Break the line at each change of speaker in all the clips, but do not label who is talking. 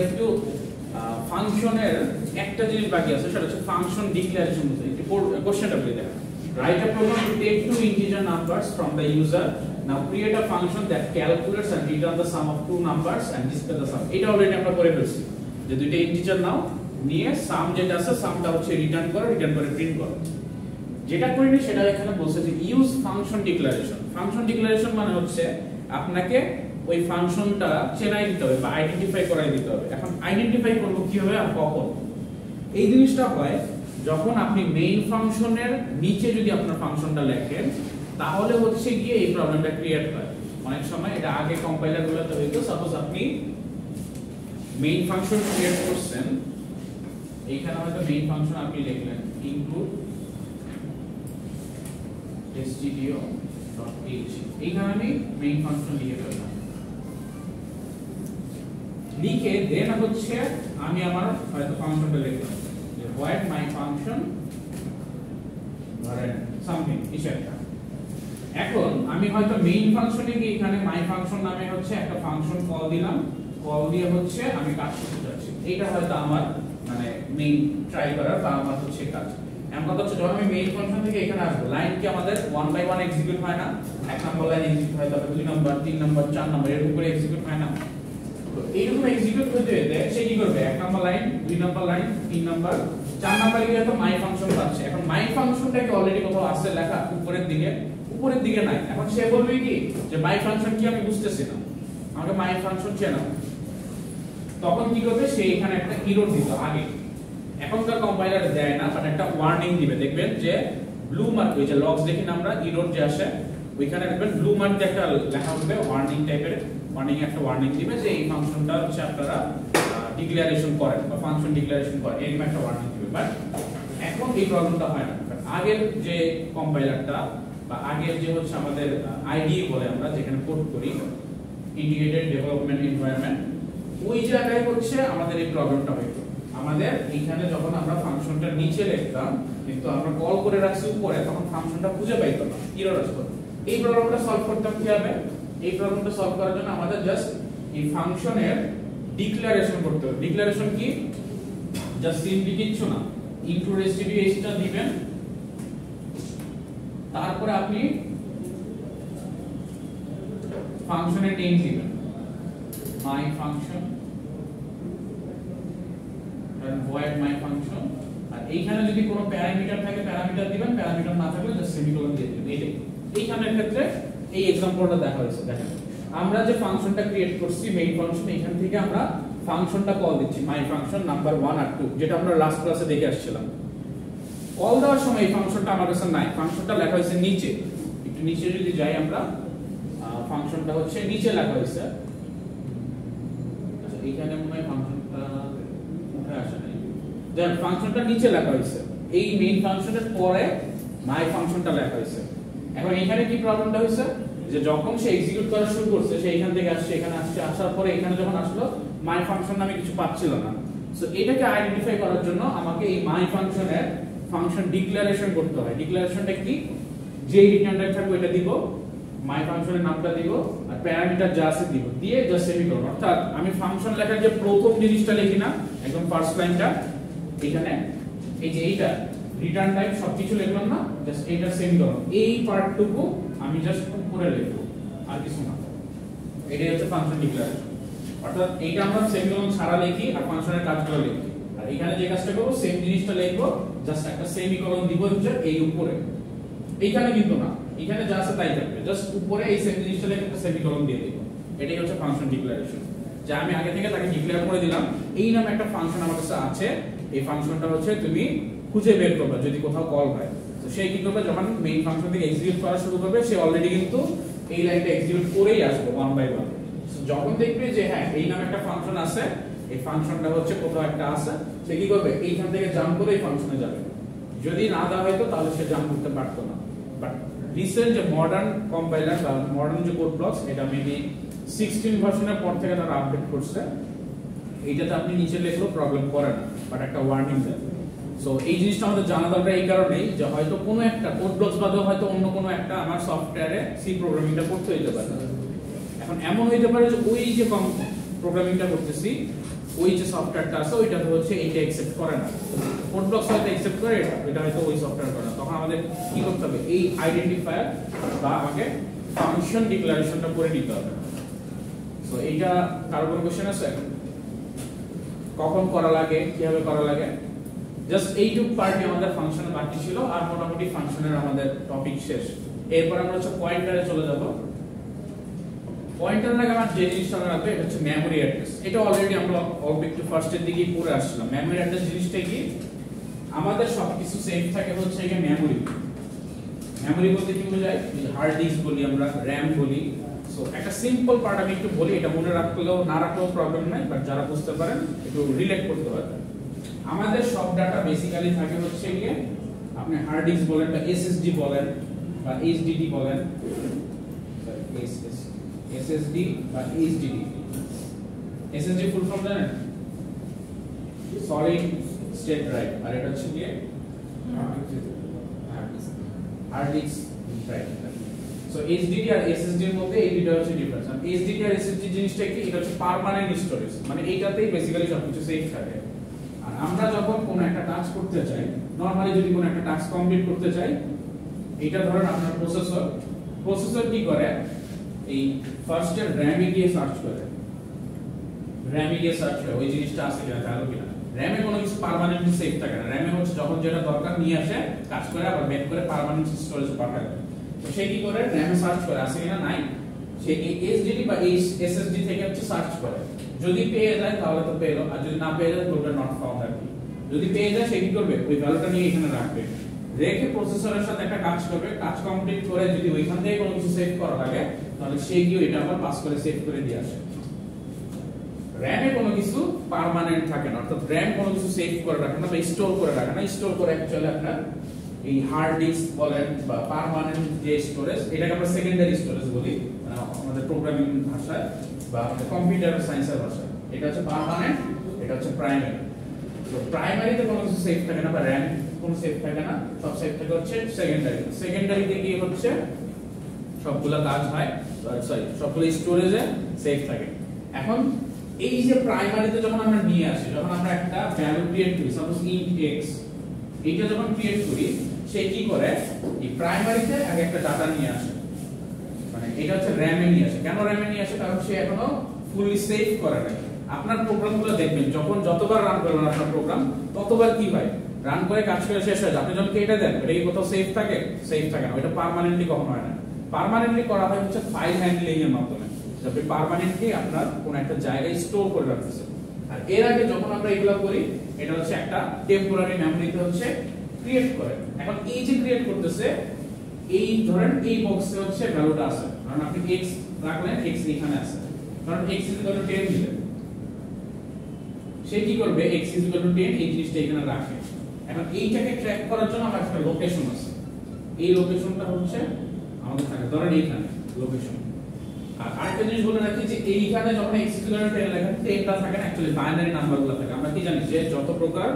একটু ফাংশনের একটা জিনিস বাকি আছে, সেটা হচ্ছে ফাংশন ডিক্লারেশন। একটু কোশ্চেনটা বলে দেখো, write a program to take two integer numbers from the user. Now create a function that calculates and return the sum of two numbers and display the sum. এটা অলরেডি আমরা করে ফেলছি, যে দুইটা ইন্টিজার নাও, নিয়ে সাম যেটা আছে সামটা হচ্ছে রিটার্ন করে প্রিন্ট করো। যেটা করিনি সেটা এখানে বলছে যে use function declaration. Function declaration মানে হচ্ছে আপনাকে ওই ফাংশনটা চেনাই দিতে হবে বা আইডেন্টিফাই করাই দিতে হবে। এখন আইডেন্টিফাই করব কিভাবে আর কখন? এই জিনিসটা হয় যখন আপনি মেইন ফাংশনের নিচে যদি আপনার ফাংশনটা লেখেন, তাহলে হচ্ছে গিয়ে এই প্রবলেমটা ক্রিয়েট হয়। অনেক সময় এটা আগে কম্পাইলারগুলোতে হইতো, সাপোজ আপনি মেইন ফাংশন ক্রিয়েট করছেন, এইখানে হয়তো মেইন ফাংশন আপনি লিখলেন include stdio.h, এইখানে আমি মেইন ফাংশন লিখে ফেললাম। লিখে দেন হচ্ছে আমি আমার হয়তো ফাংশনটা লিখলাম যে void my function ধরেন সামথিং কিছু একটা। এখন আমি হয়তো মেইন ফাংশনে গিয়ে এখানে my function নামে হচ্ছে একটা ফাংশন কল দিলাম, কল দিয়ে হচ্ছে আমি কাজ করতে যাচ্ছি। এটা হয়তো আমার মানে মেইন ট্রাই করার বা আমার হচ্ছে কাজ। এমন কথা হচ্ছে যখন আমি মেইন ফাংশন থেকে এখানে আসবো, লাইন কি আমাদের 1 বাই 1 এক্সিকিউট হয় না? এক নম্বর লাইন এক্সিকিউট হয়, তারপর 2 নম্বর 3 নম্বর 4 নম্বর এরকম করে এক্সিকিউট হয় না? তো এইরকম এক্সিকিউট হতে হতে সে কি করবে, 1 নম্বর লাইন 2 নম্বর লাইন 3 নম্বর 4 নম্বরে গিয়ে তো মাই ফাংশন পাচ্ছে। এখন মাই ফাংশনটাকে অলরেডি কোথাও আছে লেখা উপরের দিকে নাই। এখন সে বলবে কি যে মাই ফাংশন কি আমি বুঝতেছি না, আমাকে মাই ফাংশন চেনাও। তখন কি করবে, সে এখানে একটা এরর দিত আগে, এখনকার কম্পাইলার দেয় না, বাট একটা ওয়ার্নিং দিবে। দেখবেন যে ব্লু মার্ক, ওই যে লগস দেখি না আমরা এরর যে আসে, ওইখানে দেখবেন ব্লু মার্ক দিয়ে একটা লেখা হবে ওয়ার্নিং টাইপের, ওয়ার্নিং একটা ওয়ার্নিং দিবে যে এই ফাংশনটা হচ্ছে আপনারা ডিক্লারেশন করেন বা ফাংশন ডিক্লারেশন করেন, এরকম একটা ওয়ার্নিং দিবে। বাট এখন এই প্রবলেমটা হয় না। আগের যে কম্পাইলারটা বা আগের যে হচ্ছে আমাদের আইডিই বলে আমরা যেখানে কোড করি, ইন্টিগ্রেটেড ডেভেলপমেন্ট এনভায়রনমেন্ট, ওই জায়গায় হচ্ছে আমাদের এই প্রবলেমটা হইতো। আমাদের এখানে যখন আমরা ফাংশনটা নিচে লিখতাম কিন্তু আমরা কল করে রাখছি উপরে, তখন ফাংশনটা খুঁজে পাইতো না, এরর আসতো। এই প্রবলেমটা সলভ করতে কি হবে? এই প্রবলেমটা সলভ করার জন্য আমাদের জাস্ট এই ফাংশনের ডিক্লারেশন করতে হবে। ডিক্লারেশন কি? জাস্ট সিম্পলি কিছু না, include stdio টা দিবেন, তারপরে আপনি ফাংশনের নেম দিবেন my function and void my function। আর এইখানে যদি কোনো প্যারামিটার থাকে প্যারামিটার দিবেন, প্যারামিটার না থাকলে জাস্ট সেমিকোলন দিয়ে দিবেন। এইখানের ক্ষেত্রে এই एग्जांपलটা দেখা হয়েছে। দেখেন আমরা যে ফাংশনটা ক্রিয়েট করছি মেইন ফাংশন, এখান থেকে আমরা ফাংশনটা কল দিচ্ছি my function নাম্বার 1 আর 2, যেটা আমরা লাস্ট ক্লাসে দেখে আসছিলাম। কল দেওয়ার সময় এই ফাংশনটা আমার কাছে নাই, ফাংশনটা লেখা হয়েছে নিচে। একটু নিচে যদি যাই আমরা, ফাংশনটা হচ্ছে নিচে লেখা হয়েছে। আচ্ছা এখানে মনে হয় ফাংশনটা উঠে আসে নাই, দেন ফাংশনটা নিচে লেখা হয়েছে, এই মেইন ফাংশনের পরে মাই ফাংশনটা লেখা হয়েছে। এখন এখানে কি প্রবলেমটা হয়েছে, যে যখন সে এক্সিকিউট করা শুরু করছে সে এখান থেকে আসছে, এখানে আসছে, আসার পরে এখানে যখন আসলো মাই ফাংশন নামে কিছু পাচ্ছিল না। সো এটাকে আইডেন্টিফাই করার জন্য আমাকে এই মাই ফাংশনের ফাংশন ডিক্লারেশন করতে হয়। ডিক্লারেশনটা কি? যে রিটার্ন টাইপ থাকবে এটা দিব, মাই ফাংশনের নামটা দিব, আর প্যারামিটার যা আছে দিব, দিয়ে জাস্ট সেমিকোলন। অর্থাৎ আমি ফাংশন লেখার যে প্রথম জিনিসটা লিখি না, একদম ফার্স্ট লাইনটা, এখানে এই যে এইটা রিটার্ন টাইপ সবকিছু লিখলাম না, জাস্ট এইটা সেমিকোলন, এই পার্টটুকু আমি জাস্ট উপরে লিখব, আর কিছু না। এটাই হচ্ছে ফাংশন ডিক্লারেশন। অর্থাৎ এইটা আমরা সেমিকোলন ছাড়া লিখি আর ফাংশনের কাজগুলো লিখি। আর এখানে যে কাজটা করব সেম জিনিসটা লিখব, জাস্ট একটা সেমিকোলন দিব হচ্ছে এই উপরে, এইখানে কিন্তু না, এখানে যা আছে তাই থাকবে, জাস্ট উপরে এই সেম জিনিসটা লিখে একটা সেমিকোলন দিয়ে দিব। এটাই হচ্ছে ফাংশন ডিক্লারেশন, যে আমি আগে থেকে তাকে ডিক্লেয়ার করে দিলাম এই নামে একটা ফাংশন আমার কাছে আছে, এই ফাংশনটা হচ্ছে তুমি খুঁজে বের করবে যদি কোথাও কল হয়। তো সে কি করবে, যখন মেইন ফাংশন থেকে এক্সিকিউট করা শুরু করবে সে অলরেডি কিন্তু এই লাইনটা এক্সিকিউট করেই আসবে 1 বাই 1। যখন দেখবে যে হ্যাঁ এই নামে একটা ফাংশন আছে, এই ফাংশনটা হচ্ছে কোথাও একটা আছে, সে কি করবে, এইখান থেকে জাম্প করে এই ফাংশনে যাবে। যদি না দেওয়া হয়তো তাহলে সে জাম্প করতে পারতো না। বাট রিসেন্ট যে মডার্ন কম্পাইলার বা মডার্ন যে কোড ব্লকস, এটা মেবি 16 ভার্সনের পর থেকে তারা আপডেট করছে, এইটাতে আপনি নিচে লিখলেও প্রবলেম করে না, বাট একটা ওয়ার্নিং দেয়। সো এই জিনিসটা আমাদের জানা দরকার এই কারণেই যে হয়তো কোনো একটা কোড ব্লকস বাদেও হয়তো অন্য কোনো একটা আমার সফটওয়্যারে সি প্রোগ্রামিংটা করতে হইতে পারে। এখন এমন হইতে পারে যে ওই যে প্রোগ্রামিংটা করতেছি ওই যে সফটওয়্যারটা আছে ওইটা তো হচ্ছে এইটা অ্যাকসেপ্ট করে না, কোড ব্লকস হয়তো অ্যাকসেপ্ট করে, এটা হয়তো ওই সফটওয়্যার করে না, তখন আমাদের কি করতে হবে এই আইডেন্টিফায়ার বা আমাকে ফাংশন ডিক্লারেশনটা করে নিতে হবে। সো এইটা কারো কোনো কোশ্চেন আছে কখন করা লাগে কিভাবে করা লাগে? জাস্ট এইটুক পার্টই আমাদের ফাংশনে বাকি ছিল, আর মোটামুটি ফাংশনের আমাদের টপিক শেষ। এরপর আমরা হচ্ছে পয়েন্টারে চলে যাব। পয়েন্টার লাগে আমার যে জিনিসটা রাখবে এটা হচ্ছে মেমরি অ্যাড্রেস। এটা অলরেডি আমরা একটু ফার্স্টের দিকে পড়ে আসলাম। মেমরি অ্যাড্রেস জিনিসটা কি, আমাদের সবকিছু সেভ থাকে হচ্ছে এখানে মেমরি। মেমরি বলতে কি বোঝায়, হার্ড ডিস্ক বলি আমরা, র‍্যাম বলি। সো একটা সিম্পল পার্ট আমি একটু বলি, এটা মনে রাখলেও না রাখলেও প্রবলেম নাই, বাট যারা বুঝতে পারেন একটু রিলেট করতে পারবেন। আমাদের সব ডাটা বেসিক্যালি থাকে হচ্ছে গিয়ে আপনি হার্ড ডিস্ক বলেন বা এসএসডি বলেন বা এইচডিডি বলেন, এসএসডি বা এইচডিডি। এসএসডি ফুল ফর্ম জানেন? সলিড স্টেট ড্রাইভ, আর এটা হচ্ছে গিয়ে hard disk drive. So HDD আর এসএসডি এর মধ্যে এই দুটো হচ্ছে ডিফারেন্স। আর এইচডিডি আর এসএসডি জিনিসটা কি, এটা হচ্ছে পার্মানেন্ট স্টোরেজ, মানে এইটাতেই বেসিক্যালি সবকিছু সেভ থাকে। আর আমরা যখন কোনো একটা কাজ করতে চাই, নরমালি যদি কোনো একটা টাস্ক কমপ্লিট করতে চাই, এটা ধরেন আপনার প্রসেসর কি করে, এই ফার্স্ট এর র‍্যামে গিয়ে সার্চ করে, ওই জিনিসটা আছে কিনা ভালো কিনা। র‍্যামে কোনো কিছু পার্মানেন্টলি সেভ থাকে না, র‍্যামে হচ্ছে যখন যেটা দরকার নিয়ে আসে কাজ করে আবার ব্যাক করে পার্মানেন্ট স্টোরেজে পাঠায়। তো সে কি করে, র‍্যামে সার্চ করে আছে কিনা নাই, সে এইচডিডি বা এসএসডি থেকে হচ্ছে সার্চ করে, যদি পেয়ে যায় তাহলে তো পেলো, আর যদি না পেয়ে যায় তাহলে নট ফাউন্ড আর কি। যদি পেয়ে যায় সে কি করবে, ওই ভ্যালুটা নিয়ে এখানে রাখবে, রেখে প্রসেসরের সাথে একটা কাজ করবে, কাজ কমপ্লিট করে যদি ওইখান থেকে কোনো কিছু সেভ করা লাগে তাহলে সে গিয়ে এটা আবার পাস করে সেভ করে দিয়ে আসে। র‍্যামে কোনো কিছু পার্মানেন্ট থাকে না, অর্থাৎ র‍্যাম কোনো কিছু সেভ করে রাখে না বা স্টোর করে রাখে না। স্টোর করে অ্যাকচুয়ালি আপনার এই হার্ড ডিস্ক বলেন বা পার্মানেন্ট যে স্টোরেজ, এটাকে আমরা সেকেন্ডারি স্টোরেজ বলি আমাদের প্রোগ্রামিং ভাষায় বা কম্পিউটার সায়েন্সের ভাষায়। এটা হচ্ছে পার্মানেন্ট, এটা হচ্ছে প্রাইমারি। তো প্রাইমারিতে কোনো কিছু সেভ থাকে না বা র‍্যাম কোনো সেভ থাকে না, সব সেভ থাকে হচ্ছে সেকেন্ডারি। সেকেন্ডারিতে কি হচ্ছে সবগুলো কাজ হয়, সবগুলো স্টোরেজে সেভ থাকে। এখন এই যে প্রাইমারিতে যখন আমরা নিয়ে আসি, যখন আমরা একটা ভ্যালু ক্রিয়েট করি, সাপোজ int x, এটা যখন ক্রিয়েট করি সে কি করে, এই প্রাইমারিতে আগে একটা ডাটা নিয়ে আসে, মানে এটা হচ্ছে র‍্যামে নিয়ে আসে। কেন র‍্যামে নিয়ে আসে, কারণ সে এখনো ফুলি সেভ করে নাই। আপনার প্রোগ্রামগুলো দেখবেন যখন যতবার রান করবেন আপনার প্রোগ্রাম, ততবার কি হয়, রান করে কাজ করে শেষ হয়ে যায়, আপনি যখন এটা দেন এটা কি কোথাও সেভ থাকে না, এটা পার্মানেন্টলি কখনো হয় না। পার্মানেন্টলি করা হয় হচ্ছে ফাইল হ্যান্ডলিং এর মাধ্যমে, আপনি পার্মানেন্টলি আপনার কোন একটা জায়গায় স্টোর করে রাখতেছেন। আর এর আগে যখন আমরা এগুলো করি, এটা হচ্ছে একটা টেম্পোরারি মেমরিতে হচ্ছে ক্রিয়েট করে। এখন এই যে ক্রিয়েট করতেছে, এই ধরেন এই বক্সে হচ্ছে ভ্যালুটা আছে, কারণ আপনি x রাখলেন, x এখানে আছে, কারণ x 10 দিলেন, সে কি করবে, x 10 এই জিনিসটা এখানে রাখে। এখন এইটাকে ট্র্যাক করার জন্য আমার একটা লোকেশন আছে, এই লোকেশনটা হচ্ছে আমাদের থাকে, ধরেন এইখানে লোকেশন। আর আরেকটা জিনিস বলে রাখি যে এইখানে যখন x 10 লেখেন, 10টা থাকে না, অ্যাকচুয়ালি বাইনারি নাম্বারগুলো থাকে। আমরা কি জানি যে যত প্রকার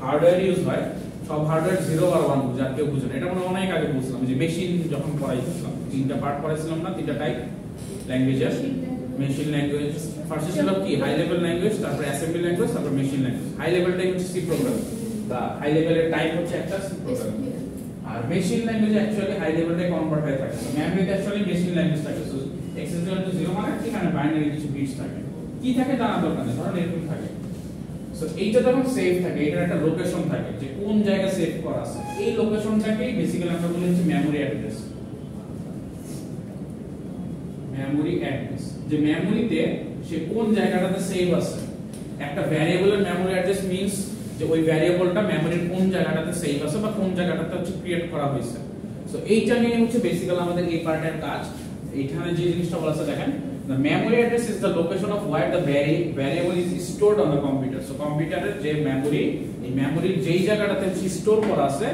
হার্ডওয়্যার ইউজ হয় সব হার্ডওয়্যার 0 আর 1 বুঝে, আর কেউ বুঝে না। এটা আমরা অনেক আগে বুঝলাম, যে মেশিন যখন পড়াইছিলাম, তিনটা পার্ট পড়াইছিলাম না, তিনটা টাইপ ল্যাঙ্গুয়েজের। মেশিন ল্যাঙ্গুয়েজ ফার্স্ট ছিল কি, হাই লেভেল ল্যাঙ্গুয়েজ, তারপর অ্যাসেম্বলি ল্যাঙ্গুয়েজ, তারপর মেশিন ল্যাঙ্গুয়েজ। হাই লেভেলটাই হচ্ছে সি প্রোগ্রাম, বা হাই লেভেলের টাইপ হচ্ছে একটা সি প্রোগ্রাম। আর মেশিন ল্যাঙ্গুয়েজ অ্যাকচুয়ালি হাই লেভেলটাই কনভার্ট হয়ে থাকে, মেমরিতে অ্যাকচুয়ালি মেশিন ল্যাঙ্গুয়েজ থাকে। সো x = 0 মানে এখানে বাইনারি কিছু বিটস থাকে, কি থাকে জানা দরকার নেই, ধরুন এরকম থাকে। সো এইটা যখন সেভ থাকে, এটার একটা লোকেশন থাকে যে কোন জায়গায় সেভ করা আছে, এই লোকেশনটাকে বেসিক্যালি আমরা বলি হচ্ছে মেমরি অ্যাড্রেস। মেমরি অ্যাড্রেস, যে মেমরিতে সে কোন জায়গাটাতে সেভ আছে। একটা ভ্যারিয়েবলের মেমরি অ্যাড্রেস মিন্স যে ওই ভ্যারিয়েবলটা মেমরির কোন জায়গাটাতে সেভ আছে বা কোন জায়গাটাতে হচ্ছে ক্রিয়েট করা হয়েছে। সো এইটা নিয়ে হচ্ছে বেসিক্যালি আমাদের এই পার্টের কাজ। এখানে যে জিনিসটা বলা আছে দেখেন, the memory address is the location of where the variable is stored on the computer. So কম্পিউটারের যে মেমরি, এই মেমরির যেই জায়গাটাতে স্টোর করা আছে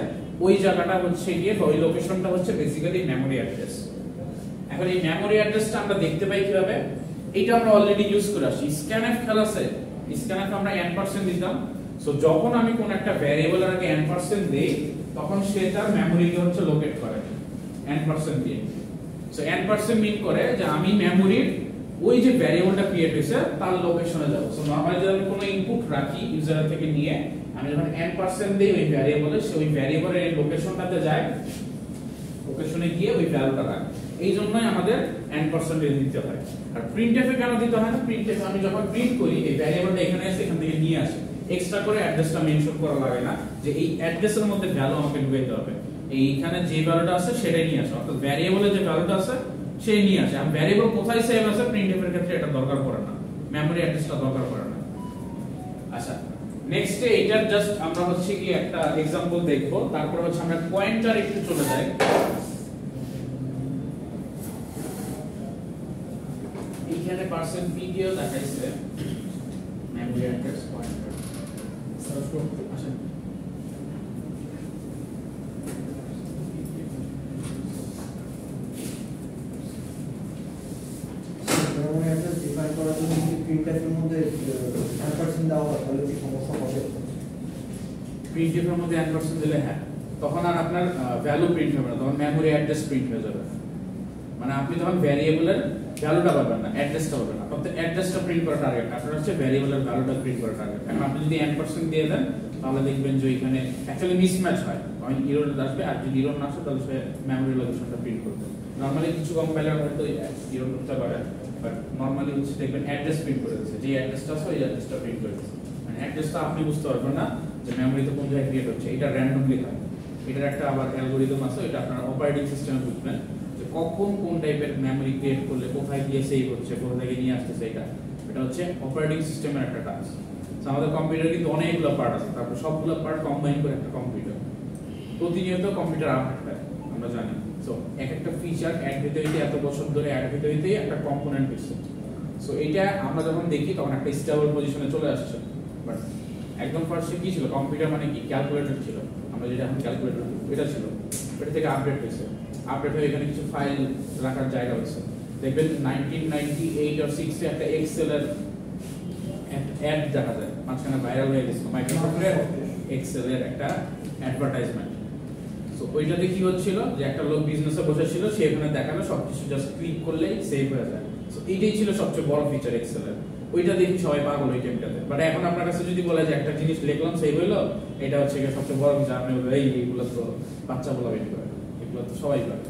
ওই জায়গাটা হচ্ছে গিয়ে, ওই লোকেশনটা হচ্ছে বেসিক্যালি মেমরি অ্যাড্রেস। এখন এই মেমরি অ্যাড্রেসটা আমরা দেখতে পাই কিভাবে, এটা আমরা অলরেডি ইউজ করে আসছি। scanf খেলা আছে, scanf আমরা n% দিতাম। সো যখন আমি কোন একটা ভ্যারিয়েবলের আগে n% দেই, তখন সে তার মেমরিকে হচ্ছে লোকেট করে n% দিয়ে। সো n% মিন করে যে আমি মেমরির ওই যে ভ্যারিয়েবলটা ক্রিয়েট হয়েছে তার লোকেশনে যাব। সো নরমালি যদি আমি কোনো ইনপুট রাখি ইউজার থেকে নিয়ে আমি যখন n% দেই ওই ভ্যারিয়েবলে, সে ওই ভ্যারিয়েবলের এই লোকেশনটাতে যায়, লোকেশনে গিয়ে ওই ভ্যালুটা রাখে। এই জন্যই আমাদের n% দিতে হয়। আর প্রিন্টএফ এ কেন দিতে হয় না? প্রিন্টএফ আমি যখন প্রিন্ট করি এই ভ্যারিয়েবলটা এখানে এসে এখান থেকে নিয়ে আসে, এক্সট্রা করে অ্যাড্রেসটা মেনশন করা লাগে না যে এই অ্যাড্রেসের মধ্যে ভ্যালু আমাকে ঢুকাইতে হবে। এইখানে যে ভ্যালুটা আছে সেটাই নিয়ে আসে, অর্থাৎ ভ্যারিয়েবলে যে ভ্যালুটা আছে সেই নিয়ে আসে। আর ভ্যারিয়েবল কোথায় সেভ আছে প্রিন্টএফ এর ক্ষেত্রে এটা দরকার পড়ে না, মেমরি অ্যাড্রেসটা দরকার পড়ে না। আচ্ছা, নেক্সট এইটার জাস্ট আমরা হচ্ছে কি একটা एग्जांपल দেখব, তারপর হচ্ছে আমরা পয়েন্টার একটু চলে যাই। এইখানে পার্সেন্ট পি দিয়েও দেখাইছে মেমরি অ্যাড্রেস পয়েন্টার। আচ্ছা,
মেমরি অ্যাড্রেস ডিফাইন করার জন্য যদি প্রিন্টএফের মধ্যে 1% দেওয়া হয় তাহলে কি সমস্যা হবে?
প্রিন্টএফের মধ্যে 1% দিলে হ্যাঁ, তখন আর আপনার ভ্যালু প্রিন্ট হবে না, তখন মেমরি অ্যাড্রেস প্রিন্ট হয়ে যাবে। মানে আপনি তখন ভ্যারিয়েবলের ভ্যালুটা পাবেন না, অ্যাড্রেসটা পাবেন না। আপনার অ্যাড্রেসটা প্রিন্ট করা টার্গেট, আপনার হচ্ছে ভ্যারিয়েবলের ভ্যালুটা প্রিন্ট করা টার্গেট। এখন আপনি যদি 1% দিয়ে দেন তাহলে দেখবেন যে এখানে অ্যাকচুয়ালি মিসম্যাচ হয়, কারণ এরর আসবে, আর যদি এরর না আসে তাহলে সে মেমরি লোকেশনটা প্রিন্ট করবে। নরমালি কিছু কম্পাইলার হয়তো এরর করতে পারে, বাট নরমালি হচ্ছে দেখবেন অ্যাড্রেস প্রিন্ট করে দিয়েছে, যে অ্যাড্রেসটা আছে ওই অ্যাড্রেসটা প্রিন্ট করে দিয়েছে। মানে অ্যাড্রেসটা আপনি বুঝতে পারবেন না যে মেমরিতে কোন জায়গায় ক্রিয়েট হচ্ছে, এটা র্যান্ডমলি হয়। এটার একটা আবার অ্যালগরিদম আছে, এটা আপনার অপারেটিং সিস্টেমে বুঝবেন যে কখন কোন টাইপের মেমরি ক্রিয়েট করলে কোথায় গিয়ে সেভ হচ্ছে, কোথা থেকে নিয়ে আসতেছে। এটা হচ্ছে অপারেটিং সিস্টেমের একটা কাজ। আমাদের কম্পিউটার কিন্তু অনেকগুলো পার্ট আছে, তারপর সবগুলো পার্ট কম্বাইন করে একটা কম্পিউটার। প্রতিনিয়ত কম্পিউটার আপডেট হয় আমরা জানি। সো এক একটা ফিচার অ্যাড হইতে হইতে এত বছর ধরে অ্যাড হইতে হইতে একটা কম্পোনেন্ট হচ্ছে। সো এটা আমরা যখন দেখি তখন একটা স্টেবল পজিশনে চলে আসছে। বাট একদম ফার্স্টে কি ছিল? কম্পিউটার মানে কি? ক্যালকুলেটর ছিল। আমরা যেটা এখন ক্যালকুলেটর এটা ছিল, এটা থেকে আপডেট হয়েছে। আপডেট হয়ে এখানে কিছু ফাইল রাখার জায়গা হয়েছে। দেখবেন 1998 আর 6 এ একটা এক্সেল এর অ্যাড দেখা যায়, মাঝখানে ভাইরাল হয়ে গেছিল মাইক্রোসফটের এক্সেল এর একটা অ্যাডভার্টাইজমেন্ট। সো ওইটাতে কি হচ্ছিল যে একটা লোক বিজনেসে বসে ছিল, সে এখানে দেখালো সবকিছু জাস্ট ক্লিক করলেই সেভ হয়ে যায়। সো এইটাই ছিল সবচেয়ে বড় ফিচার এক্সেল এর। ওইটা দেখি সবাই পাগল ওই টাইমটাতে। বাট এখন আপনার কাছে যদি বলে যে একটা জিনিস লিখলাম সেভ হইলো, এটা হচ্ছে সবচেয়ে বড় ফিচার, আপনি বলবেন এইগুলো তো বাচ্চা বলা বের করে, এগুলো তো সবাই করে।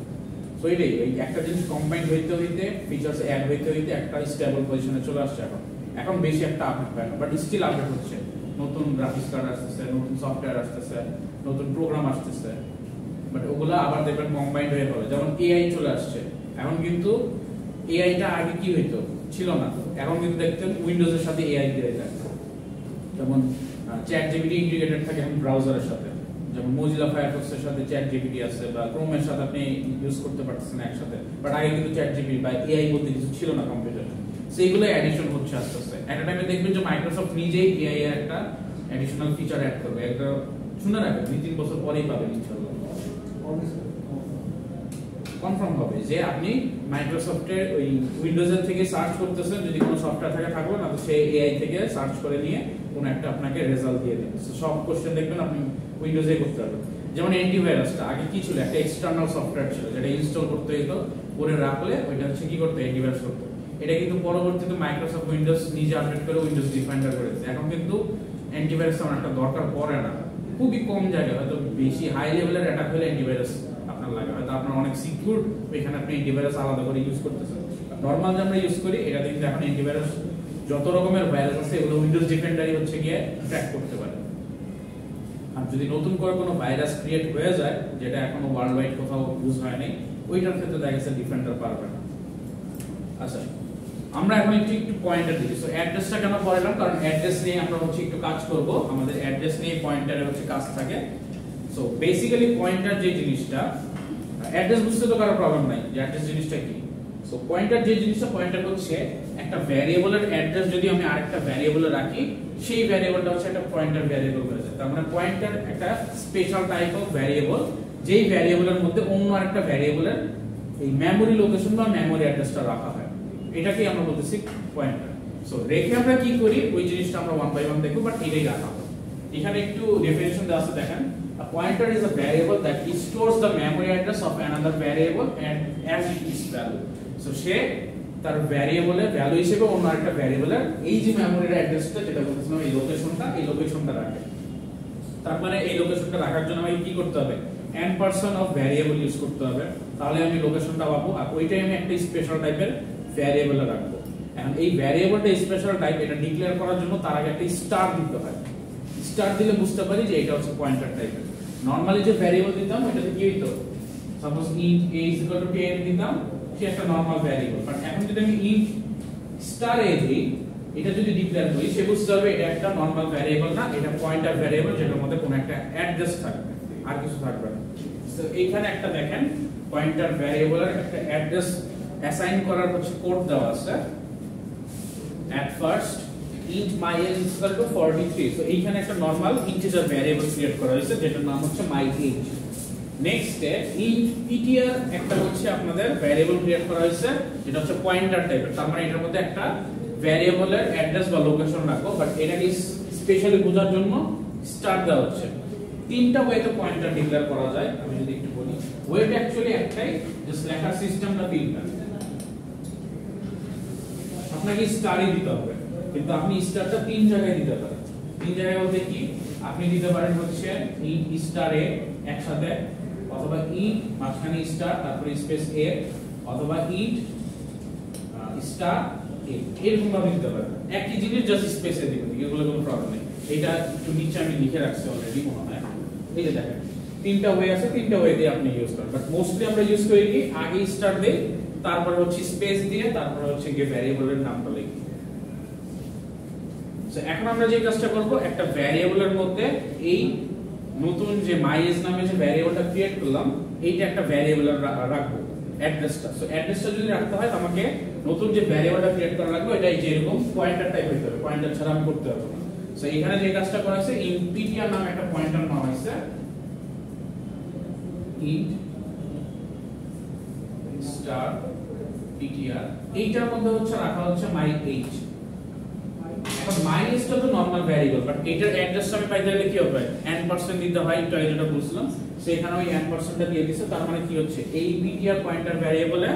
সো এইটাই, এই একটা জিনিস কম্বাইন্ড হইতে হইতে ফিচার্স অ্যাড হইতে হইতে একটা স্টেবল পজিশনে চলে আসছে। এখন বেশি একটা আপডেট হয় না, বাট স্টিল আপডেট হচ্ছে। নতুন গ্রাফিক্স কার্ড আসতেছে, নতুন সফটওয়্যার আসতেছে, নতুন প্রোগ্রাম আসতেছে। বাট ওগুলা আবার দেখবেন কম্বাইন্ড হয়ে হবে। যেমন এআই চলে আসছে, এখন কিন্তু এআইটা আগে কি হইতো ছিল না, এখন কিন্তু দেখতেন উইন্ডোজের সাথে এআই দিয়ে যায়। যেমন চ্যাট জিপিটি ইন্টিগ্রেটেড থাকে এখন ব্রাউজারের সাথে, যেমন মোজিলা ফায়ারফক্স এর সাথে চ্যাট জিপিটি আছে, বা ক্রোমের সাথে আপনি ইউজ করতে পারতেছেন একসাথে। বাট আগে কিন্তু চ্যাট জিপিটি বা এআই বলতে কিছু ছিল না কম্পিউটারে। সেইগুলো অ্যাডিশন হচ্ছে আস্তে আস্তে। একটা টাইমে দেখবেন যে মাইক্রোসফট নিজেই এআই এর একটা অ্যাডিশনাল ফিচার অ্যাড করবে। একটা শুনে রাখবেন 2-3 বছর পরেই পাবেন ইনশাআল্লাহ, কনফার্ম হবে যে আপনি মাইক্রোসফটের ওই উইন্ডোজের থেকে সার্চ করতেছেন, যদি কোনো সফটওয়্যার থাকে থাকবে না, তো সে এআই থেকে সার্চ করে নিয়ে কোনো একটা আপনাকে রেজাল্ট দিয়ে দেবে। সব কোশ্চেন দেখবেন আপনি উইন্ডোজে করতে পারবেন। যেমন অ্যান্টিভাইরাসটা আগে কি ছিল? একটা এক্সটার্নাল সফটওয়্যার ছিল যেটা ইনস্টল করতে হতো, করে রাখলে ওইটা হচ্ছে কি করতে, অ্যান্টিভাইরাস করতে। এটা কিন্তু পরবর্তীতে মাইক্রোসফট উইন্ডোজ নিজে আপডেট করে উইন্ডোজ ডিফেন্ডার করে দিয়েছে। এখন কিন্তু অ্যান্টিভাইরাস তেমন একটা দরকার পড়ে না, খুবই কম জায়গায়। হয়তো বেশি হাই লেভেলের অ্যাটাক হলে অ্যান্টিভাইরাস আপনার লাগে, হয়তো আপনার অনেক সিকিউর, এখানে আপনি অ্যান্টিভাইরাস আলাদা করে ইউজ করতেছেন। নরমাল যে আমরা ইউজ করি এটাতে কিন্তু এখন অ্যান্টিভাইরাস যত রকমের ভাইরাস আছে এগুলো উইন্ডোজ ডিফেন্ডারই হচ্ছে গিয়ে ট্র্যাক করতে পারে। আর যদি নতুন করে কোনো ভাইরাস ক্রিয়েট হয়ে যায় যেটা এখনো ওয়ার্ল্ড ওয়াইড কোথাও ইউজ হয় নাই, ওইটার ক্ষেত্রে দেখা গেছে ডিফেন্ডার পারবে না। আচ্ছা, আমরা এখন একটু পয়েন্টার দেখি। সো অ্যাড্রেসটা কেন পড়লাম? কারণ অ্যাড্রেস নিয়ে আমরা হচ্ছে একটু কাজ করব, আমাদের অ্যাড্রেস নিয়ে পয়েন্টারের হচ্ছে কাজ থাকে। সো বেসিক্যালি পয়েন্টার যে জিনিসটা, অ্যাড্রেস বুঝতে তো কারো প্রবলেম নাই যে অ্যাড্রেস জিনিসটা কি। সো পয়েন্টার যে জিনিসটা, পয়েন্টার হচ্ছে একটা ভ্যারিয়েবলের অ্যাড্রেস যদি আমি আরেকটা ভ্যারিয়েবলে রাখি, সেই ভ্যারিয়েবলটা হচ্ছে একটা পয়েন্টার ভ্যারিয়েবল হয়ে যায়। তার মানে পয়েন্টার একটা স্পেশাল টাইপ অফ ভ্যারিয়েবল, যেই ভ্যারিয়েবলের মধ্যে অন্য আরেকটা ভ্যারিয়েবলের এই মেমরি লোকেশন বা মেমরি অ্যাড্রেসটা রাখা হয়, এটাকেই আমরা বলতেছি পয়েন্টার। সো রেখে আমরা কি করি ওই জিনিসটা আমরা ওয়ান বাই ওয়ান দেখব, বাট এটাই রাখা হয়। এখানে একটু ডেফিনিশন দেওয়া আছে দেখেন। A pointer is a variable that stores the memory address of another variable and as its value. So সে তার ভ্যারিয়েবলের ভ্যালু হিসেবে অন্য একটা ভ্যারিয়েবলের এই যে মেমোরির অ্যাড্রেসটা যেটা বলছিলাম এই লোকেশনটা রাখে। তার মানে এই লোকেশনটা রাখার জন্য আমাকে কি করতে হবে n% অফ ভ্যারিয়েবল ইউজ করতে হবে, তাহলে আমি লোকেশনটা পাবো। আর ওইটাই আমি একটা স্পেশাল টাইপের ভ্যারিয়েবলে রাখবো। এখন এই ভ্যারিয়েবলটা স্পেশাল টাইপ, এটা ডিক্লেয়ার করার জন্য তার আগে একটা স্টার দিতে হয়। স্টার দিলে বুঝতে পারি যে এটা হচ্ছে পয়েন্টার টাইপের। নরমালি যে ভ্যারিয়েবল দিতাম এটাতে কি হইতো, সাপোজ int a = 10 দিতাম, সে একটা নরমাল ভ্যারিয়েবল। বাট এখন যদি আমি int স্টার a দিই, এটা যদি ডিক্লেয়ার করি, সে বুঝতে হবে এটা একটা নরমাল ভ্যারিয়েবল না, এটা পয়েন্টার ভ্যারিয়েবল যেটার মধ্যে কোনো একটা অ্যাড্রেস থাকবে, আর কিছু থাকবে না। সো এইখানে একটা দেখেন পয়েন্টার ভ্যারিয়েবলের একটা অ্যাড্রেস অ্যাসাইন করার হচ্ছে কোড দেওয়া আছে। at first int myAge = 43। So এইখানে একটা নরমাল ইন্টিজার ভ্যারিয়েবল ক্রিয়েট করা হয়েছে যেটার নাম হচ্ছে myAge। নেক্সট int ptr একটা হচ্ছে আপনাদের ভ্যারিয়েবল ক্রিয়েট করা হয়েছে যেটা হচ্ছে পয়েন্টার টাইপের। তার মানে এটার মধ্যে একটা ভ্যারিয়েবলের অ্যাড্রেস বা লোকেশন রাখবো, বাট এটাকে স্পেশালি বোঝার জন্য স্টার দেওয়া হচ্ছে। তিনটা ওয়েতে পয়েন্টার ডিক্লেয়ার করা যায়। আমি যদি একটু বলি, ওয়েট অ্যাকচুয়ালি একটাই, জাস্ট লেখার সিস্টেমটা তিনটা। আপনাকে স্টারই দিতে হবে, কিন্তু আপনি স্টারটা তিন জায়গায় দিতে পারেন। তিন জায়গায় বলতে কি, আপনি দিতে পারেন হচ্ছে int স্টার a একসাথে, অথবা int মাঝখানে স্টার তারপরে স্পেস a, অথবা int স্টার a, এরকম ভাবে দিতে পারেন। একই জিনিস জাস্ট স্পেসে দিবেন, এগুলো কোনো প্রবলেম নেই। এটা একটু নিচে আমি লিখে রাখছি অলরেডি মনে হয়। এই যে দেখেন তিনটা ওয়ে আছে, তিনটা ওয়ে দিয়ে আপনি ইউজ করেন, বাট মোস্টলি আমরা ইউজ করি কি আগে স্টার দেই, তারপরে হচ্ছে স্পেস দিয়ে, তারপরে হচ্ছে গিয়ে ভ্যারিয়েবলের নামটা লিখি। সো এখন আমরা যে কাজটা করব, একটা ভ্যারিয়েবলের মধ্যে এই নতুন যে myAge নামে যে ভ্যারিয়েবলটা ক্রিয়েট করলাম, এইটা একটা ভ্যারিয়েবলে রাখবো অ্যাড্রেসটা। সো অ্যাড্রেসটা যদি রাখতে হয় আমাকে নতুন যে ভ্যারিয়েবলটা ক্রিয়েট করা লাগবে এটা এই যে এরকম পয়েন্টার টাইপ হইতে হবে, পয়েন্টার ছাড়া আমি করতে পারবো না। সো এখানে যে কাজটা করা হয়েছে, int ptr নামে একটা পয়েন্টার নাম হয়েছে, int স্টার ptr, এইটার মধ্যে হচ্ছে রাখা হচ্ছে myAge। এখন myAge টা তো নরমাল ভ্যারিয়েবল, বাট এটার অ্যাড্রেসটা আমি পাইতে গেলে কি হবে, n% দিতে হয়, একটু আগে যেটা বলছিলাম। সো এখানে ওই n%টা দিয়ে দিছে, তার মানে কি হচ্ছে এই ptr পয়েন্টার ভ্যারিয়েবলে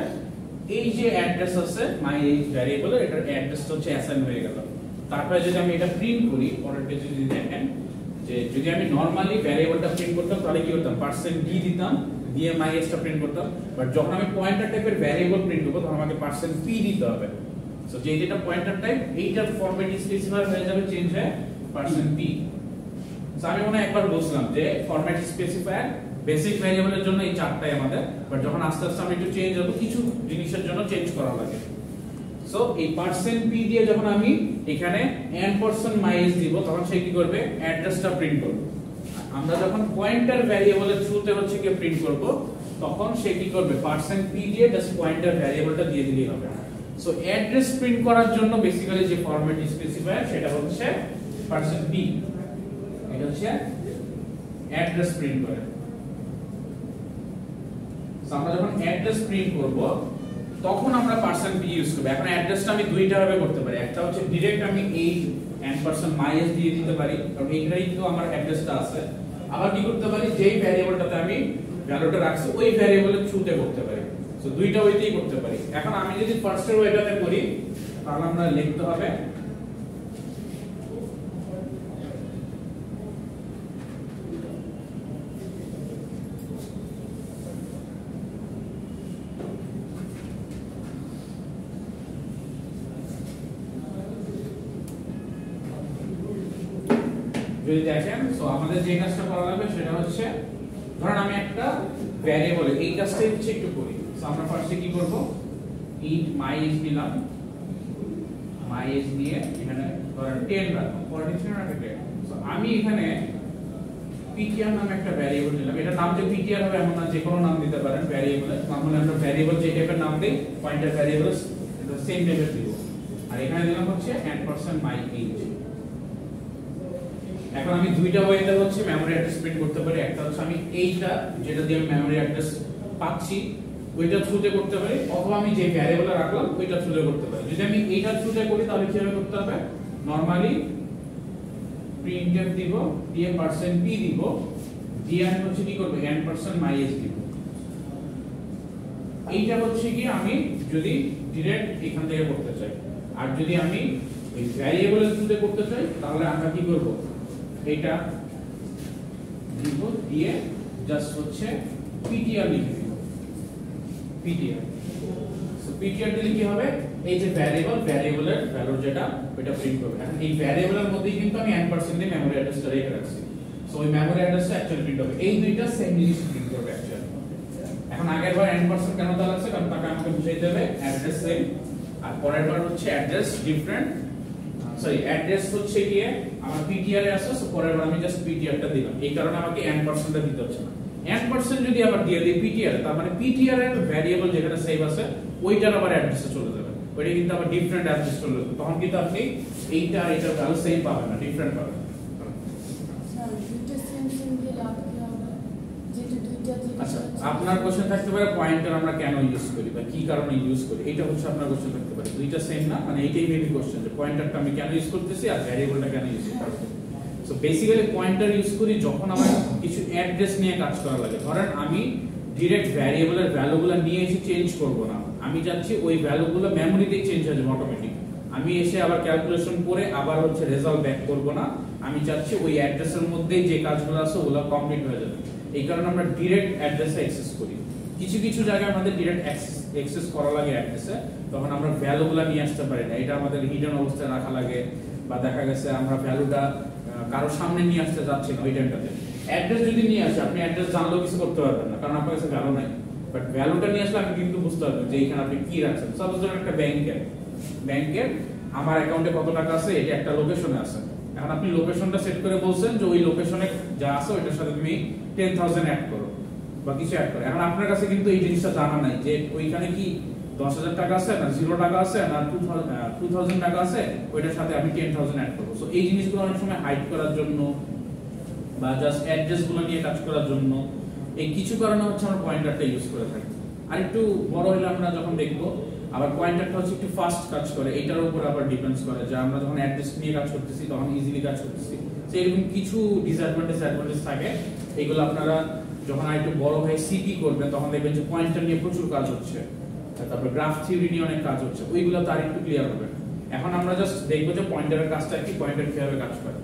এই যে অ্যাড্রেস আছে myAge ভ্যারিয়েবলে, এটার অ্যাড্রেসটা হচ্ছে অ্যাসাইন হয়ে গেল। তারপরে যদি আমি এটা প্রিন্ট করি, পরের পেজে যদি দেখেন যে যদি আমি নরমালি ভ্যারিয়েবলটা প্রিন্ট করতাম তাহলে কি করতাম, %d দিতাম, দিয়ে myAge টা প্রিন্ট করতাম। বাট যখন আমি পয়েন্টার টাইপের ভ্যারিয়েবল প্রিন্ট করব তখন আমাকে %p দিতে হবে। সো যেটা পয়েন্টার টাইপ, এইটার ফরম্যাট স্পেসিফাই হয়ে যাবে, চেঞ্জ হয়ে %p। সো আমি মনে একবার বলছিলাম যে ফরম্যাট স্পেসিফায়ার বেসিক ভ্যারিয়েবলের জন্য এই চারটাই আমাদের, বাট যখন আস্তে আস্তে আমি একটু চেঞ্জ হবে, কিছু জিনিসের জন্য চেঞ্জ করা লাগে। সো এই %p দিয়ে যখন আমি এখানে n% myAge দিব, তখন সে কি করবে, অ্যাড্রেসটা প্রিন্ট করবে। আমরা যখন পয়েন্টার ভ্যারিয়েবলের থ্রুতে হচ্ছে কি প্রিন্ট করব, তখন সে কি করবে, %p দিয়ে জাস্ট পয়েন্টার ভ্যারিয়েবলটা দিয়ে দিলেই হবে। সো অ্যাড্রেস প্রিন্ট করার জন্য বেসিক্যালি যে ফরম্যাট স্পেসিফায়ার সেটা হচ্ছে %p, এটা হচ্ছে অ্যাড্রেস প্রিন্ট করে। সো আমরা যখন অ্যাড্রেস প্রিন্ট করব তখন আমরা %p ইউজ করব। এখন অ্যাড্রেসটা আমি দুইটা ভাবে করতে পারি, একটা হচ্ছে ডাইরেক্ট আমি এই n% myAge দিয়ে দিতে পারি, কারণ এইখানেই তো আমার অ্যাড্রেসটা আছে। আবার কি করতে পারি, যেই ভ্যারিয়েবলটাতে আমি ভ্যালুটা রাখছি ওই ভ্যারিয়েবলের থ্রুতে করতে পারি। সো দুইটা ওয়েতেই করতে পারি। এখন আমি যদি ফার্স্টের ওয়েটাতে করি, তাহলে আমরা লিখতে হবে যদি দেখেন, সো আমাদের যে কাজটা করা লাগবে সেটা হচ্ছে, ধরেন আমি একটা ভ্যারিয়েবল, এই কাজটাই হচ্ছে একটু করি। সো আমরা ফার্স্টে কি করব, int myAge নিলাম, myAge নিয়ে এখানে ধরেন 10 রাখলাম, 43 রাখে 10। সো আমি এখানে ptr নামে একটা ভ্যারিয়েবল নিলাম, এটা নাম যে ptr হবে এমন না, যে কোনো নাম দিতে পারেন ভ্যারিয়েবলের। নরমালি আমরা ভ্যারিয়েবল যে টাইপের নাম দেই, পয়েন্টার ভ্যারিয়েবল এটা সেম টাইপের দিব। আর এখানে দিলাম হচ্ছে n% myAge। এখন আমি দুইটা ওয়েতে হচ্ছে মেমরি অ্যাড্রেস প্রিন্ট করতে পারি, একটা হচ্ছে আমি এইটা যেটা দিয়ে আমি মেমরি অ্যাড্রেস পাচ্ছি ওইটা থ্রুতে করতে পারি, অথবা আমি যে ভ্যারিয়েবলটা রাখলাম ওইটা থ্রুতে করতে পারি। যদি আমি এইটা থ্রুতে করি তাহলে কিভাবে করতে হবে, নরমালি printf দিব, দিয়ে %p দিব, দিয়ে আমি হচ্ছে কি করব, n% myAge দিব। এইটা হচ্ছে কি আমি যদি ডিরেক্ট এখান থেকে করতে চাই। আর যদি আমি এই ভ্যারিয়েবলের থ্রুতে করতে চাই তাহলে আমরা কি করব, এটা দিব, দিয়ে জাস্ট হচ্ছে পিটিআর লিখে দিব, পিটিআর। সো পিটিআর দিলে কি হবে, এই যে ভ্যারিয়েবলের ভ্যালু যেটা ওটা প্রিন্ট করবে। এখন এই ভ্যারিয়েবলের মধ্যেই কিন্তু আমি n% এর মেমরি অ্যাড্রেসটা রেখে রাখছি। সো ওই মেমরি অ্যাড্রেসটা অ্যাকচুয়ালি প্রিন্ট হবে, এই দুইটা সেম জিনিস প্রিন্ট করবে অ্যাকচুয়ালি। এখন আগের বার n% কেন দেওয়া লাগছে, কারণ তাকে আমাকে বুঝাইতে হবে অ্যাড্রেস সেম, আর পরের বার হচ্ছে অ্যাড্রেস ডিফারেন্ট, সরি অ্যাড্রেস হচ্ছে গিয়ে আমার পিটিআর এ আছে। সো পরের বার আমি জাস্ট পিটিআরটা দিলাম, এই কারণে আমাকে n% টা দিতে হচ্ছে না। n% যদি আবার দিয়ে দিই পিটিআর, তার মানে পিটিআর এর ভ্যারিয়েবল যেখানে সেভ আছে ওইটার আবার অ্যাড্রেসে চলে যাবে, ওইটা কিন্তু আবার ডিফারেন্ট অ্যাড্রেস চলে যাবে, তখন কিন্তু আপনি এইটা এটার ভ্যালু সেম পাবেন না, ডিফারেন্ট পাবেন। আচ্ছা, আপনার কোশ্চেন থাকতে পারে পয়েন্টার আমরা কেন ইউজ করি বা কি কারণে ইউজ করি, এটা হচ্ছে আপনার কোশ্চেন থাকতে পারে। দুইটা সেম না, মানে এইটাই মেবি কোশ্চেন যে পয়েন্টারটা আমি কেন ইউজ করতেছি আর ভ্যারিয়েবলটা কেন ইউজ করতেছি। সো বেসিক্যালি পয়েন্টার ইউজ করি যখন আমার কিছু অ্যাড্রেস নিয়ে কাজ করা লাগে। ধরেন আমি ডিরেক্ট ভ্যারিয়েবলের ভ্যালুগুলো নিয়ে এসে চেঞ্জ করব না, আমি চাচ্ছি ওই ভ্যালুগুলো মেমরিতেই চেঞ্জ হয়ে যাবে অটোমেটিক, আমি এসে আবার ক্যালকুলেশন করে আবার হচ্ছে রেজাল্ট ব্যাক করব না, আমি চাচ্ছি ওই অ্যাড্রেসের মধ্যেই যে কাজগুলো আছে ওগুলো কমপ্লিট হয়ে যাবে। এই কারণে আমরা ডিরেক্ট অ্যাড্রেসে অ্যাক্সেস করি। কিছু কিছু জায়গায় আমাদের ডিরেক্ট অ্যাক্সেস করা লাগে অ্যাড্রেসে, তখন আমরা ভ্যালুগুলো নিয়ে আসতে পারি না, এটা আমাদের হিডেন অবস্থায় রাখা লাগে, বা দেখা গেছে আমরা ভ্যালুটা কারো সামনে নিয়ে আসতে যাচ্ছি না ওই টাইমটাতে। অ্যাড্রেস যদি নিয়ে আসে, আপনি অ্যাড্রেস জানলেও কিছু করতে পারবেন না, কারণ আপনার কাছে ভ্যালু নাই। বাট ভ্যালুটা নিয়ে আসলে আপনি কিন্তু বুঝতে পারবেন যে এখানে আপনি কি রাখছেন। সাপোজ ধরেন একটা ব্যাংকের আমার অ্যাকাউন্টে কত টাকা আছে, এটা একটা লোকেশনে আছে। এখন আপনি লোকেশনটা সেট করে বলছেন যে ওই লোকেশনে যা আছে ওইটার সাথে তুমি 10,000 অ্যাড করো বা কিছু অ্যাড করো। এখন আপনার কাছে কিন্তু এই জিনিসটা জানা নাই যে ওইখানে কি 10,000 টাকা আছে না 0 টাকা আছে না 2,000 টাকা আছে, ওইটার সাথে আমি 10,000 অ্যাড করবো। সো এই জিনিসগুলো অনেক সময় হাইড করার জন্য বা জাস্ট অ্যাড্রেসগুলো নিয়ে কাজ করার জন্য এই কিছু কারণে হচ্ছে আমরা পয়েন্টারটা ইউজ করে থাকি। আর একটু বড় হলে আমরা যখন দেখবো আবার পয়েন্টারটা হচ্ছে একটু ফাস্ট কাজ করে, এটার উপর আবার ডিপেন্ডস করে যে আমরা যখন অ্যাড্রেস নিয়ে কাজ করতেছি তখন ইজিলি কাজ করতেছি। তো এরকম কিছু ডিসঅ্যাডভান্টেজ থাকে, এগুলো আপনারা যখন আর একটু বড় হয়ে সিটি করবেন তখন দেখবেন যে পয়েন্টার নিয়ে প্রচুর কাজ হচ্ছে, তারপর গ্রাফ থিওরি নিয়ে অনেক কাজ হচ্ছে, ওইগুলো তার একটু ক্লিয়ার হবে। এখন আমরা জাস্ট দেখবো যে পয়েন্টারের কাজটা কি, পয়েন্টার কিভাবে কাজ করে।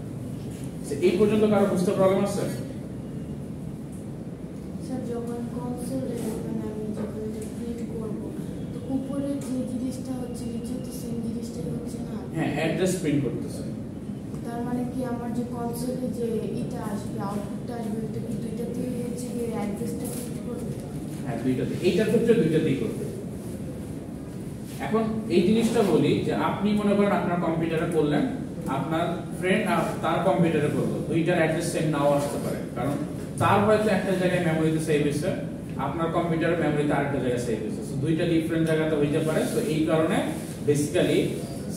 এই পর্যন্ত কারো বুঝতে প্রবলেম আছে?
স্যার যখন কনসোলে আমি যখন এটা প্রিন্ট করব তো উপরে যে জিনিসটা হচ্ছে নিচে তো সেম জিনিসটাই হচ্ছে না?
হ্যাঁ, অ্যাড্রেস প্রিন্ট করতেছে।
তার মানে কি আমার যে কনসোলে যে এটা আসবে আউটপুটটা আসবে এটা কি দুইটাতেই হচ্ছে যে অ্যাড্রেসটা প্রিন্ট করবে?
হ্যাঁ, দুইটাতে, এইটার ক্ষেত্রে দুইটাতেই করবে। এখন এই জিনিসটা বলি যে আপনি মনে করেন আপনার কম্পিউটারে করলেন, আপনার ফ্রেন্ড তার কম্পিউটারে করলো, দুইটার অ্যাড্রেস সেম নাও আসতে পারে, কারণ তার হয়তো একটা জায়গায় মেমোরিতে সেভ হয়েছে, আপনার কম্পিউটারের মেমোরিতে আরেকটা জায়গায় সেভ হয়েছে। সো দুইটা ডিফারেন্ট জায়গাতে হইতে পারে। সো এই কারণে বেসিক্যালি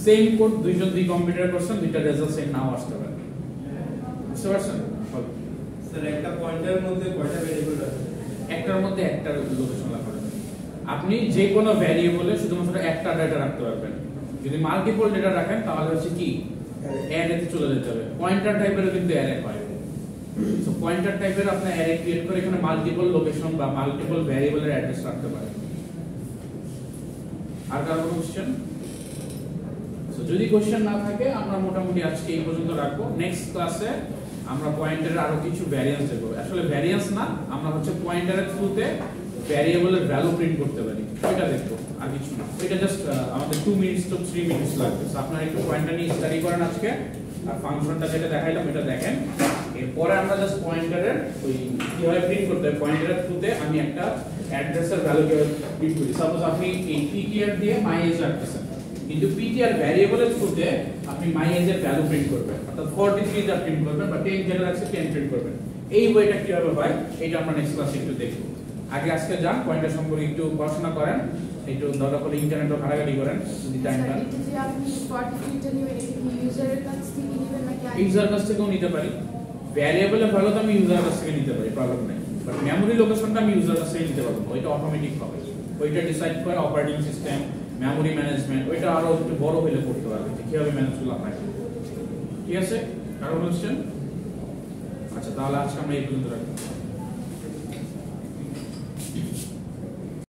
সেম কোড দুইজন দুই কম্পিউটারে করছেন, দুইটা রেজাল্ট সেম নাও আসতে পারে। বুঝতে পারছেন?
স্যার একটা পয়েন্টারের মধ্যে কয়টা ভেরিয়েবল আছে?
একটার মধ্যে একটা লোকেশন রাখা যাবে। আপনি যে কোনো ভ্যারিয়েবলে শুধুমাত্র একটা ডেটা রাখতে পারবেন। যদি মাল্টিপল ডেটা রাখেন তাহলে হচ্ছে কি অ্যারেতে চলে যেতে হবে। পয়েন্টার টাইপেরও কিন্তু অ্যারে হয়। সো পয়েন্টার টাইপের আপনি অ্যারে ক্রিয়েট করে এখানে মাল্টিপল লোকেশন বা মাল্টিপল ভ্যারিয়েবলের অ্যাড্রেস রাখতে পারেন। আর কারো কোশ্চেন? সো যদি কোশ্চেন না থাকে আমরা মোটামুটি আজকে এই পর্যন্ত রাখবো। নেক্সট ক্লাসে আমরা পয়েন্টারের আরো কিছু ভ্যারিয়েন্স দেখব। আসলে ভ্যারিয়েন্স না, আমরা হচ্ছে পয়েন্টারের থ্রুতে ভ্যারিয়েবলের ভ্যালু প্রিন্ট করতে পারি, ওইটা দেখবো, আর কিছু না। ওইটা জাস্ট আমাদের 2 মিনিটস to 3 মিনিটস লাগবে। সো আপনারা একটু পয়েন্টার নিয়ে স্টাডি করেন আজকে, আর ফাংশনটা যেটা দেখাইলাম এটা দেখেন। এরপরে আমরা জাস্ট পয়েন্টারের ওই কিভাবে প্রিন্ট করতে হয়, পয়েন্টারের থ্রুতে আমি একটা অ্যাড্রেসের ভ্যালু কিভাবে প্রিন্ট করি। সাপোজ আপনি এই ptr দিয়ে my age রাখতেছেন, কিন্তু ptr ভ্যারিয়েবলের থ্রুতে আপনি my age এর ভ্যালু প্রিন্ট করবেন, অর্থাৎ 43 যা প্রিন্ট করবেন বা 10 যেটা আছে 10 প্রিন্ট করবেন। এই ওয়েটা কিভাবে হয় এটা আমরা নেক্সট ক্লাসে একটু দেখব। আগে আজকে যান পয়েন্টার সম্পর্কে একটু পড়াশোনা করেন, একটু দরকার হলে ইন্টারনেটও ঘাটাঘাটি করেন যদি টাইম পান।
এটা যে আপনি 43টা নেবেন এটা কি ইউজারের কাছ থেকে নেবেন নাকি
ইউজার কাছ থেকেও নিতে পারি। ভ্যারিয়েবলের ভ্যালু তো আমি ইউজার কাছ থেকে নিতে পারি, প্রবলেম নাই। বাট মেমরি লোকেশনটা আমি ইউজার কাছ থেকে নিতে পারবো, ওইটা অটোমেটিক হবে। ওইটা ডিসাইড করে অপারেটিং সিস্টেম, মেমরি ম্যানেজমেন্ট, ওইটা আরো একটু বড় হলে করতে পারবে যে কিভাবে ম্যানেজ করলে হয়। ঠিক আছে? কারো কোশ্চেন? আচ্ছা, তাহলে আজকে আমরা এই পর্যন্ত রাখবো।